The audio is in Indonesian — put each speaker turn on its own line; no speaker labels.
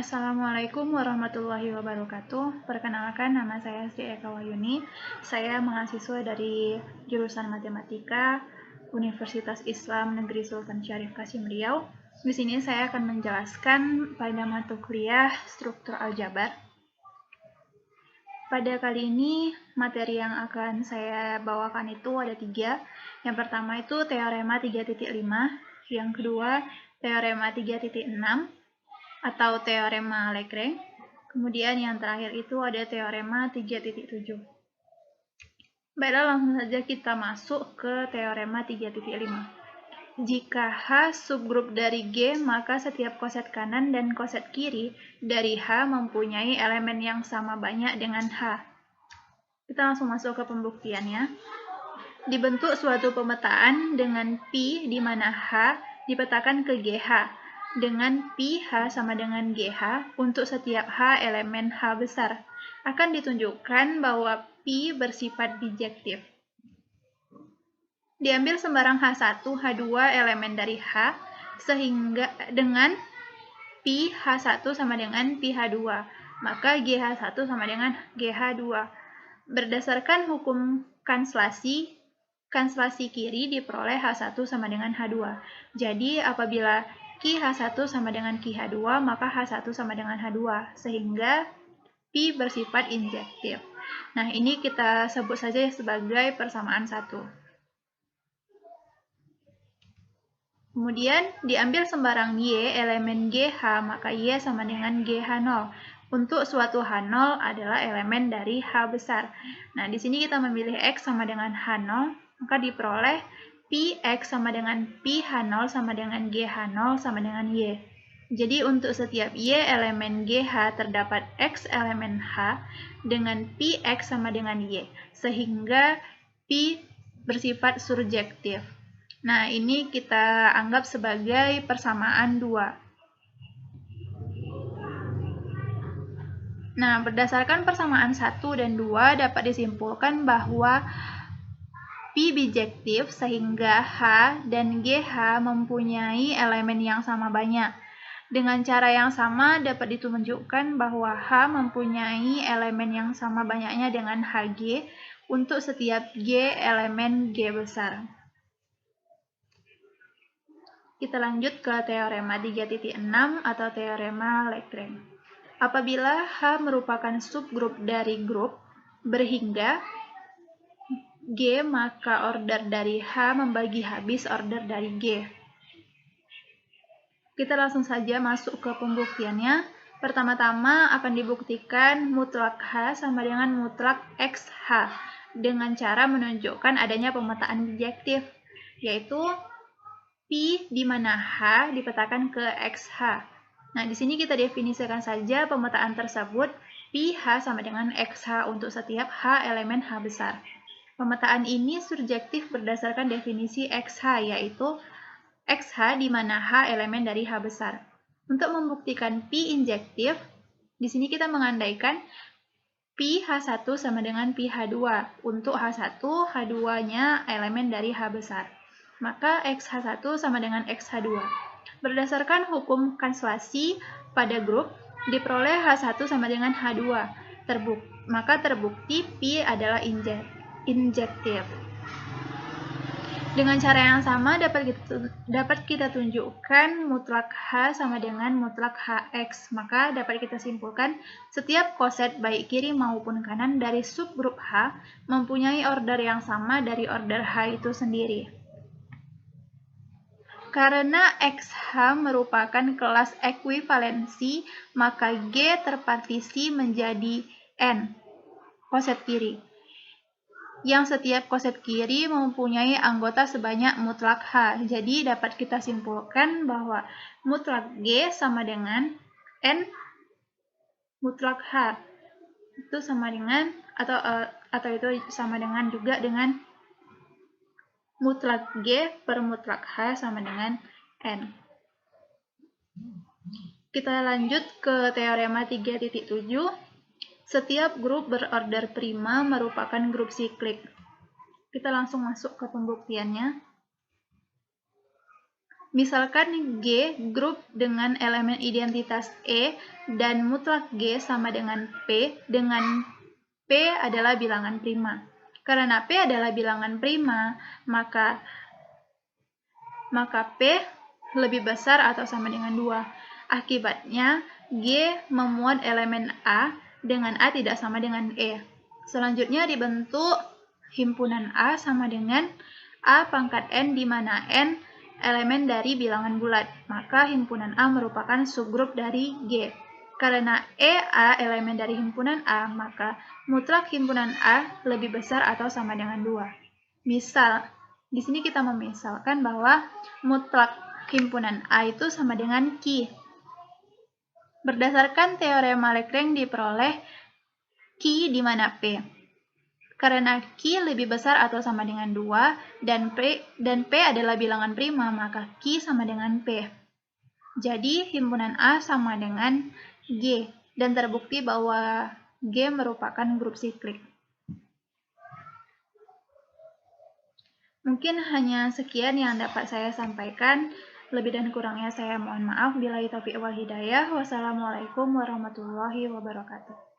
Assalamualaikum warahmatullahi wabarakatuh. Perkenalkan, nama saya Sri Eka Wahyuni. Saya mahasiswa dari jurusan Matematika Universitas Islam Negeri Sultan Syarif Qasim Riau. Di sini saya akan menjelaskan pada mata kuliah struktur aljabar. Pada kali ini, materi yang akan saya bawakan itu ada 3. Yang pertama itu teorema 3.5, yang kedua teorema 3.6, atau teorema Lagrange. Kemudian yang terakhir itu ada teorema 3.7. Baiklah, langsung saja kita masuk ke teorema 3.5. Jika H subgrup dari G, maka setiap koset kanan dan koset kiri dari H mempunyai elemen yang sama banyak dengan H. Kita langsung masuk ke pembuktiannya. Dibentuk suatu pemetaan dengan Pi di mana H dipetakan ke GH dengan pi H sama dengan GH untuk setiap H elemen H besar. Akan ditunjukkan bahwa pi bersifat bijektif. Diambil sembarang H1, H2 elemen dari H, sehingga dengan pi H1 sama dengan pi H2, maka GH1 sama dengan GH2. Berdasarkan hukum kanslasi kiri diperoleh H1 sama dengan H2. Jadi apabila Ki H1 sama dengan Ki H2, maka H1 sama dengan H2, sehingga Pi bersifat injektif. Nah, ini kita sebut saja sebagai persamaan 1. Kemudian, diambil sembarang Y elemen GH, maka Y sama dengan GH0. Untuk suatu H0 adalah elemen dari H besar. Nah, di sini kita memilih X sama dengan H0, maka diperoleh Pi X sama dengan Pi H0 sama dengan GH0 sama dengan Y. Jadi untuk setiap Y elemen GH terdapat X elemen H dengan Pi X sama dengan Y, sehingga Pi bersifat surjektif. Nah, ini kita anggap sebagai persamaan 2. Nah, berdasarkan persamaan 1 dan 2 dapat disimpulkan bahwa Pi bijektif sehingga H dan GH mempunyai elemen yang sama banyak. Dengan cara yang sama dapat ditunjukkan bahwa H mempunyai elemen yang sama banyaknya dengan HG untuk setiap G elemen G besar. Kita lanjut ke teorema 3.6 atau teorema Lagrange. Apabila H merupakan subgrup dari grup berhingga G, maka order dari H membagi habis order dari G. Kita langsung saja masuk ke pembuktiannya. Pertama-tama akan dibuktikan mutlak H sama dengan mutlak XH dengan cara menunjukkan adanya pemetaan bijektif, yaitu Pi di mana H dipetakan ke XH. Nah, di sini kita definisikan saja pemetaan tersebut, Pi H sama dengan XH untuk setiap H elemen H besar. Pemetaan ini surjektif berdasarkan definisi XH, yaitu XH di mana H elemen dari H besar. Untuk membuktikan Pi injektif, di sini kita mengandaikan Pi H1 sama dengan Pi H2. Untuk H1, H2-nya elemen dari H besar. Maka XH1 sama dengan XH2. Berdasarkan hukum kanslasi pada grup, diperoleh H1 sama dengan H2. Maka terbukti Pi adalah injektif. Dengan cara yang sama dapat kita tunjukkan mutlak H sama dengan mutlak HX. Maka dapat kita simpulkan setiap koset baik kiri maupun kanan dari subgrup H mempunyai order yang sama dari order H itu sendiri. Karena XH merupakan kelas ekuivalensi, maka G terpartisi menjadi N koset kiri, yang setiap koset kiri mempunyai anggota sebanyak mutlak H. Jadi dapat kita simpulkan bahwa mutlak G sama dengan N mutlak H. Itu sama dengan atau itu sama dengan juga dengan mutlak G per mutlak H sama dengan N. Kita lanjut ke teorema 3.7. Setiap grup berorder prima merupakan grup siklik. Kita langsung masuk ke pembuktiannya. Misalkan G grup dengan elemen identitas E dan mutlak G sama dengan P adalah bilangan prima. Karena P adalah bilangan prima, maka P lebih besar atau sama dengan 2. Akibatnya, G memuat elemen A dengan A tidak sama dengan E. Selanjutnya dibentuk himpunan A sama dengan A pangkat N di mana N elemen dari bilangan bulat. Maka himpunan A merupakan subgrup dari G. Karena A elemen dari himpunan A, maka mutlak himpunan A lebih besar atau sama dengan 2. Misal, di sini kita memisalkan bahwa mutlak himpunan A itu sama dengan Q. Berdasarkan teorema Lagrange diperoleh Q di mana P. Karena Q lebih besar atau sama dengan 2 dan P adalah bilangan prima, maka Q sama dengan P. Jadi himpunan A sama dengan G dan terbukti bahwa G merupakan grup siklik. Mungkin hanya sekian yang dapat saya sampaikan. Lebih dan kurangnya saya mohon maaf. Billahi taufiq wal hidayah. Wassalamualaikum warahmatullahi wabarakatuh.